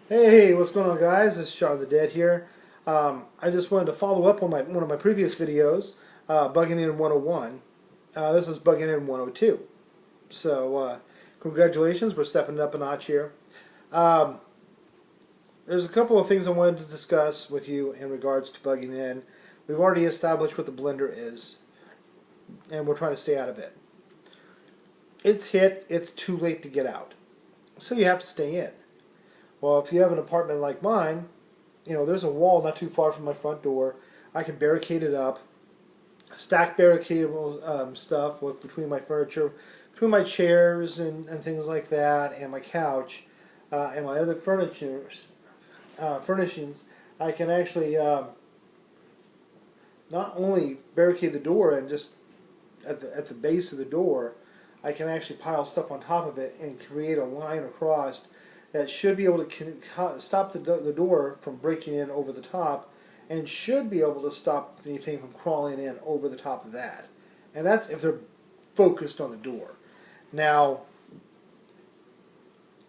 Hey, what's going on, guys? This is Shaun the Dead here. I just wanted to follow up on one of my previous videos, Bugging In 101. This is Bugging In 102. So, congratulations, we're stepping it up a notch here. Um, there's a couple of things I wanted to discuss with you in regards to bugging in. We've already established what the blender is, and we're trying to stay out of it. It's hit, it's too late to get out. So you have to stay in. Well, if you have an apartment like mine, there's a wall not too far from my front door. I can barricade it up, stack barricadable stuff between my furniture, between my chairs and things like that, and my couch, and my other furnishings. I can actually not only barricade the door and just at the base of the door, I can actually pile stuff on top of it and create a line across that should be able to stop the door from breaking in over the top, and should be able to stop anything from crawling in over the top of that. And that's if they're focused on the door. Now,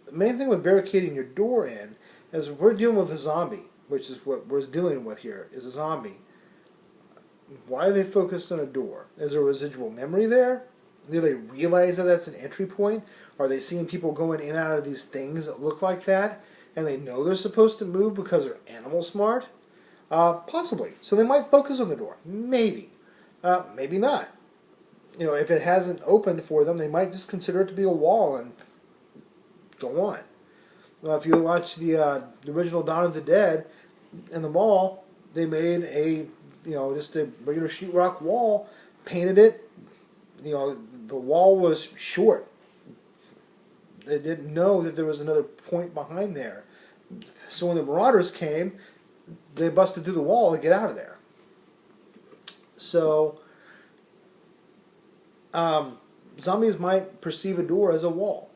the main thing with barricading your door in is if we're dealing with a zombie, which is what we're dealing with here, is a zombie. Why are they focused on a door? Is there residual memory there? Do they realize that that's an entry point? Are they seeing people going in and out of these things that look like that, and they know they're supposed to move because they're animal smart? Possibly. So they might focus on the door. Maybe. Maybe not. If it hasn't opened for them, they might just consider it to be a wall and go on. If you watch the original Dawn of the Dead in the mall, they made just a regular sheetrock wall, painted it. The wall was short. They didn't know that there was another point behind there. So when the marauders came, they busted through the wall to get out of there. So, zombies might perceive a door as a wall.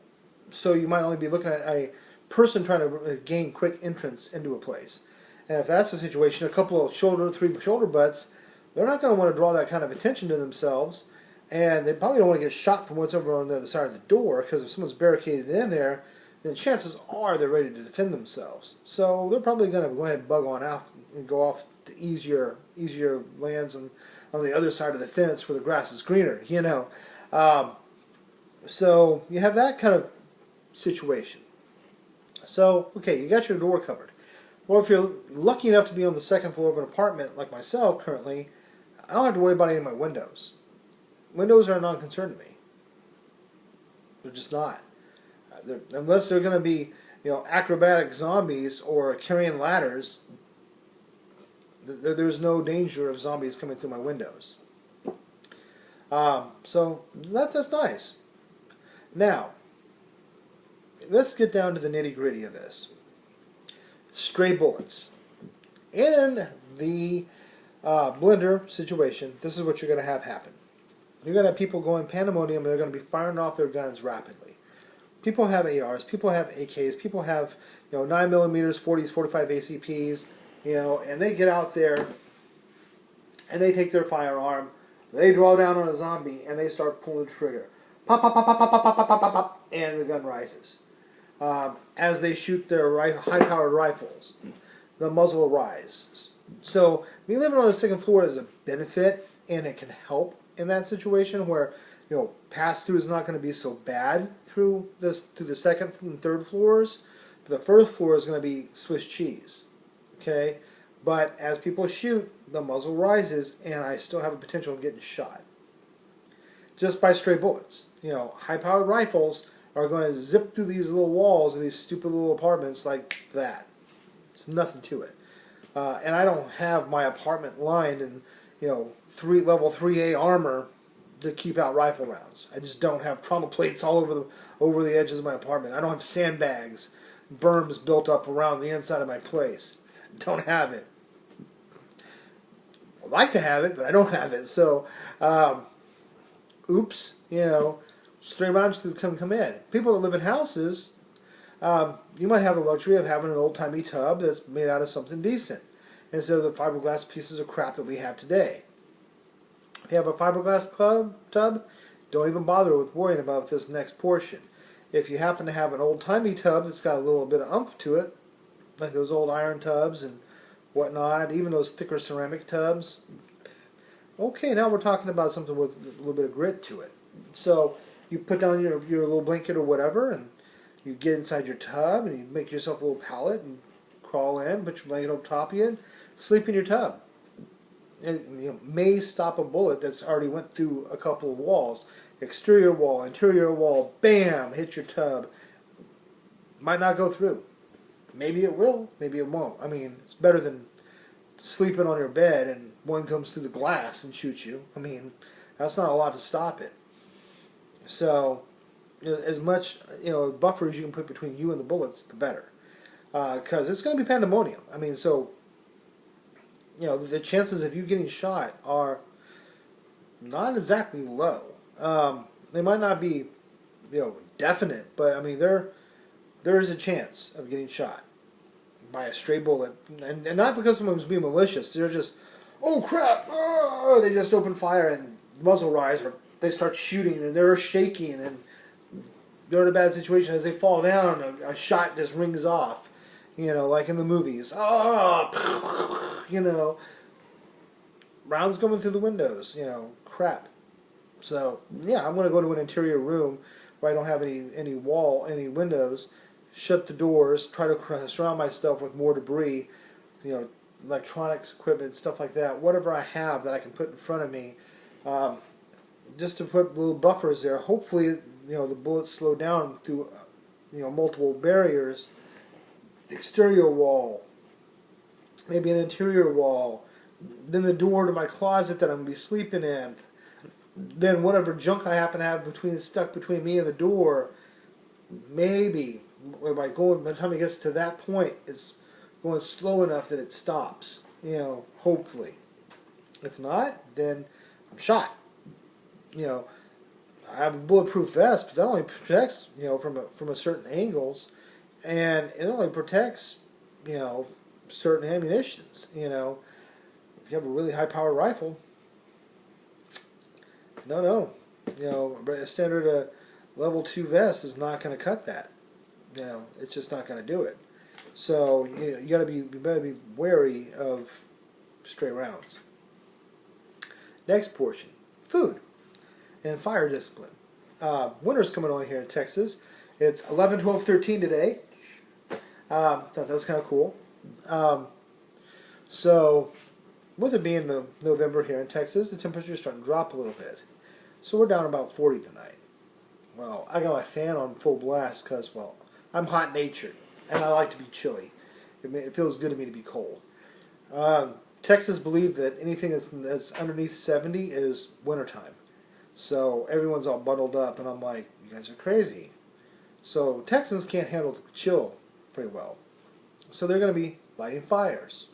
So you might only be looking at a person trying to gain quick entrance into a place. And if that's the situation, a couple of three shoulder butts, they're not going to want to draw that kind of attention to themselves. And they probably don't want to get shot from what's over on the other side of the door, because if someone's barricaded in there, then chances are they're ready to defend themselves. So they're probably going to go ahead and bug on out and go off to easier lands on the other side of the fence where the grass is greener, So you have that kind of situation. So, okay, you got your door covered. Well, if you're lucky enough to be on the second floor of an apartment like myself currently, I don't have to worry about any of my windows. Windows are a non-concern to me. They're just not. Unless they're going to be, acrobatic zombies or carrying ladders, there's no danger of zombies coming through my windows. So that's nice. Now, let's get down to the nitty-gritty of this. Stray bullets. In the blender situation, this is what you're going to have happen. You're going to have people going pandemonium, and they're going to be firing off their guns rapidly. People have ARs, people have AKs, people have 9mm, 40s, 45 ACPs, and they get out there and they take their firearm, they draw down on a zombie, and they start pulling the trigger. Pop, pop, pop, pop, pop, pop, pop, pop, pop, pop, and the gun rises. As they shoot their high-powered rifles, the muzzle will rise. So me living on the second floor is a benefit, and it can help in that situation where pass-through is not going to be so bad through the second and third floors. But the first floor is going to be Swiss cheese. Okay? But as people shoot, the muzzle rises, and I still have a potential of getting shot. Just by stray bullets. High-powered rifles are going to zip through these little walls of these stupid little apartments like that. It's nothing to it. And I don't have my apartment lined in level 3A armor to keep out rifle rounds. I just don't have trauma plates all over the edges of my apartment. I don't have sandbags, berms built up around the inside of my place. Don't have it. I'd like to have it, but I don't have it. So, oops, stray rounds come in. People that live in houses, you might have the luxury of having an old-timey tub that's made out of something decent, instead of the fiberglass pieces of crap that we have today. If you have a fiberglass tub, don't even bother with worrying about this next portion. If you happen to have an old-timey tub that's got a little bit of oomph to it, like those old iron tubs and whatnot, even those thicker ceramic tubs. Okay, now we're talking about something with a little bit of grit to it. So you put down your little blanket or whatever, and you get inside your tub, and you make yourself a little pallet and crawl in, put your blanket on top of you, and sleep in your tub. It may stop a bullet that's already went through a couple of walls. Exterior wall, interior wall, bam, hit your tub. Might not go through. Maybe it will, maybe it won't. I mean, it's better than sleeping on your bed and one comes through the glass and shoots you. I mean, that's not a lot to stop it. So, as much buffer as you can put between you and the bullets, the better. Because it's going to be pandemonium. I mean, so the chances of you getting shot are not exactly low. They might not be, definite, but I mean there is a chance of getting shot by a stray bullet, and not because someone's being malicious. They're just, oh crap! Oh, they just open fire and muzzle rise, or they start shooting and they're shaking and they're in a bad situation. As they fall down, a shot just rings off. Like in the movies. Oh, rounds coming through the windows. Crap. So yeah, I'm gonna go to an interior room where I don't have any windows. Shut the doors. Try to surround myself with more debris. Electronics equipment, stuff like that. Whatever I have that I can put in front of me, just to put little buffers there. Hopefully, the bullets slow down through, multiple barriers. Exterior wall, maybe an interior wall, then the door to my closet that I'm going to be sleeping in, then whatever junk I happen to have stuck between me and the door, maybe by the time it gets to that point, it's going slow enough that it stops, hopefully. If not, then I'm shot. I have a bulletproof vest, but that only protects, from a certain angles. And it only protects, certain ammunitions. If you have a really high-powered rifle, a standard level 2 vest is not going to cut that. It's just not going to do it. So you better be wary of stray rounds. Next portion, food and fire discipline. Winter's coming on here in Texas. It's 11, 12, 13 today. Thought that was kind of cool. So, with it being November here in Texas, the temperature's starting to drop a little bit. So we're down about 40 tonight. Well, I got my fan on full blast because, I'm hot-natured, and I like to be chilly. It feels good to me to be cold. Texas believe that anything that's underneath 70 is wintertime. So everyone's all bundled up, and I'm like, you guys are crazy. So Texans can't handle the chill pretty well. So they're going to be lighting fires.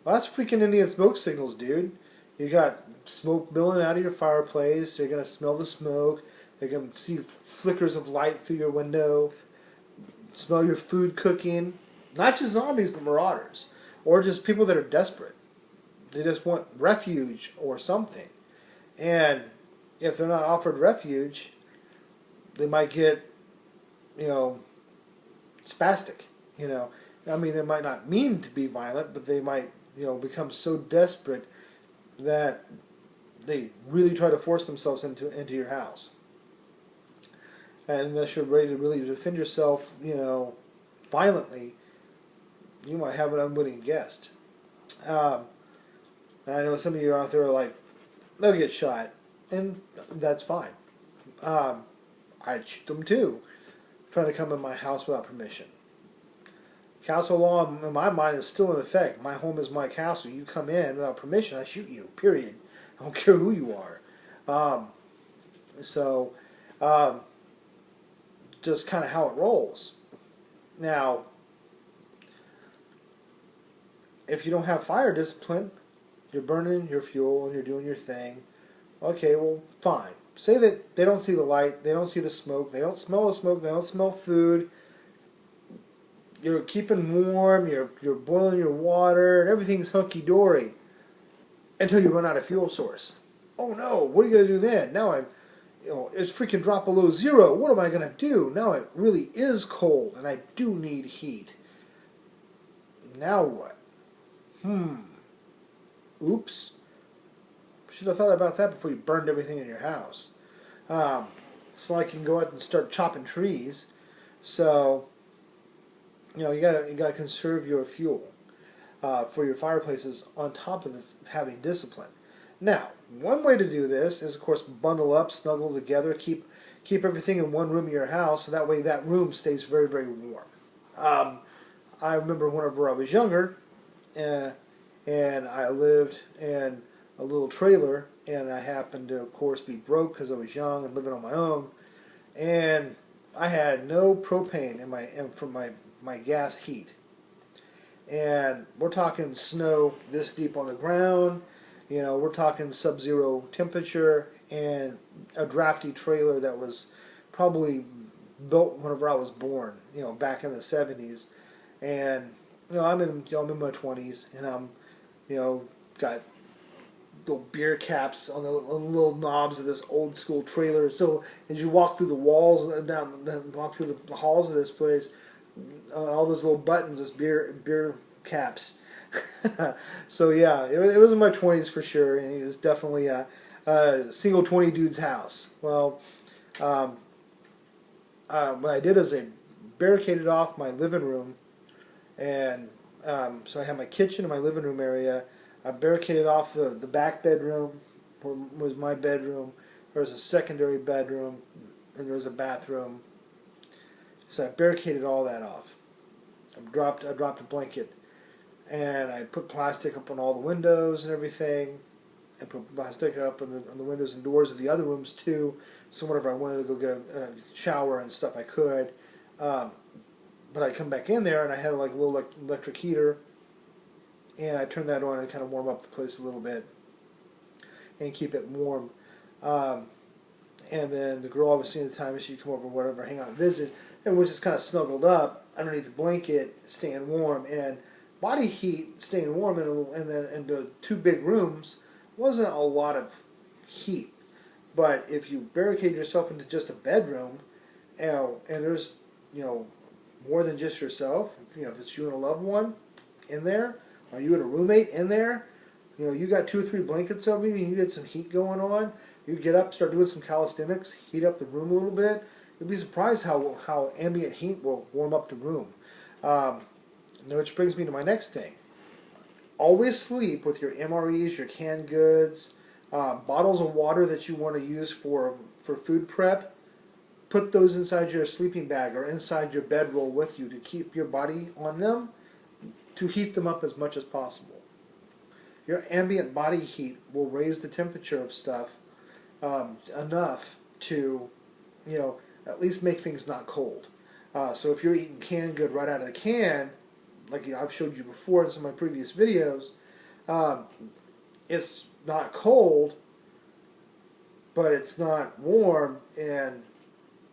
Well, that's freaking Indian smoke signals, dude. You got smoke billowing out of your fireplace. You're going to smell the smoke. They're going to see flickers of light through your window. Smell your food cooking. Not just zombies, but marauders. Or just people that are desperate. They just want refuge or something. And if they're not offered refuge, they might get, spastic. I mean, they might not mean to be violent, but they might, become so desperate that they really try to force themselves into your house. And unless you're ready to really defend yourself, violently, you might have an unwitting guest. And I know some of you out there are like, they'll get shot, and that's fine. I'd shoot them too, trying to come in my house without permission. Castle law, in my mind, is still in effect. My home is my castle. You come in without permission, I shoot you, period. I don't care who you are. Just kind of how it rolls. Now, if you don't have fire discipline, you're burning your fuel and you're doing your thing. Okay, well, fine. Say that they don't see the light, they don't see the smoke, they don't smell the smoke, they don't smell food. You're keeping warm, you're boiling your water, and everything's hunky-dory until you run out of fuel source. Oh no, what are you going to do then? Now it's freaking drop below zero. What am I going to do? Now it really is cold, and I do need heat. Now what? Oops. Should have thought about that before you burned everything in your house. It's not like you can go out and start chopping trees. So, you gotta conserve your fuel for your fireplaces on top of having discipline. Now, one way to do this is, of course, bundle up, snuggle together, keep everything in one room of your house, so that way that room stays very, very warm. I remember whenever I was younger, and I lived in a little trailer, and I happened to, of course, be broke because I was young and living on my own, and I had no propane from my gas heat. And we're talking snow this deep on the ground, we're talking sub-zero temperature, and a drafty trailer that was probably built whenever I was born, back in the 70s. And I'm in my 20s, and I'm got little beer caps on the little knobs of this old school trailer. So as you walk through the walls walk through the halls of this place, all those little buttons, this beer caps. So yeah, it was in my 20s for sure, and it was definitely a single 20 dude's house. Well, what I did is I barricaded off my living room, and so I had my kitchen and my living room area. I barricaded off the back bedroom, where was my bedroom. There was a secondary bedroom, and there was a bathroom. So I barricaded all that off. I dropped a blanket, and I put plastic up on all the windows and everything, and put plastic up on the windows and doors of the other rooms too. So whenever I wanted to go get a shower and stuff, I could. But I come back in there, and I had like a little electric heater, and I turned that on and kind of warm up the place a little bit and keep it warm. And then the girl, obviously, at the time, she'd come over, whatever, hang out and visit, and we're just kind of snuggled up underneath the blanket, staying warm. And body heat, staying warm in the two big rooms, wasn't a lot of heat. But if you barricade yourself into just a bedroom, and there's more than just yourself, if it's you and a loved one in there, or you and a roommate in there, you got 2 or 3 blankets over you, and you get some heat going on. You get up, start doing some calisthenics, heat up the room a little bit. You'll be surprised how ambient heat will warm up the room. Which brings me to my next thing. Always sleep with your MREs, your canned goods, bottles of water that you want to use for food prep. Put those inside your sleeping bag or inside your bedroll with you to keep your body on them, to heat them up as much as possible. Your ambient body heat will raise the temperature of stuff enough to, at least make things not cold. So if you're eating canned good right out of the can, like I've showed you before in some of my previous videos, it's not cold, but it's not warm, and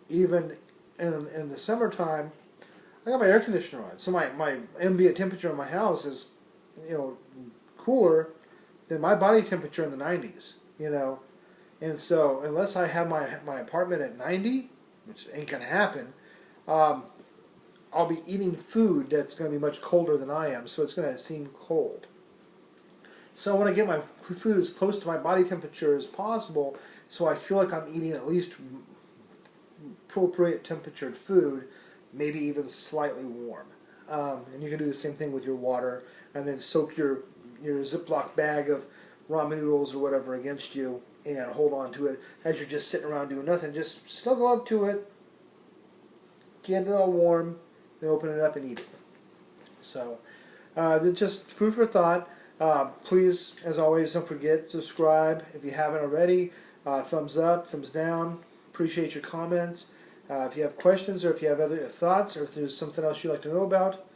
even in the summertime, I got my air conditioner on, so my ambient temperature in my house is, cooler than my body temperature in the 90s, And so unless I have my apartment at 90, which ain't gonna happen, I'll be eating food that's going to be much colder than I am, so it's going to seem cold. So I want to get my food as close to my body temperature as possible, so I feel like I'm eating at least appropriate temperatured food, maybe even slightly warm. And you can do the same thing with your water, and then soak your Ziploc bag of ramen noodles or whatever against you, and hold on to it as you're just sitting around doing nothing. Just snuggle up to it, get it all warm, then open it up and eat it. So, just food for thought. Please, as always, don't forget, subscribe if you haven't already. Thumbs up, thumbs down. Appreciate your comments. If you have questions, or if you have other thoughts, or if there's something else you'd like to know about,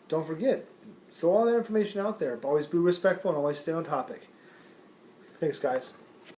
don't forget. Throw all that information out there. But always be respectful and always stay on topic. Thanks, guys.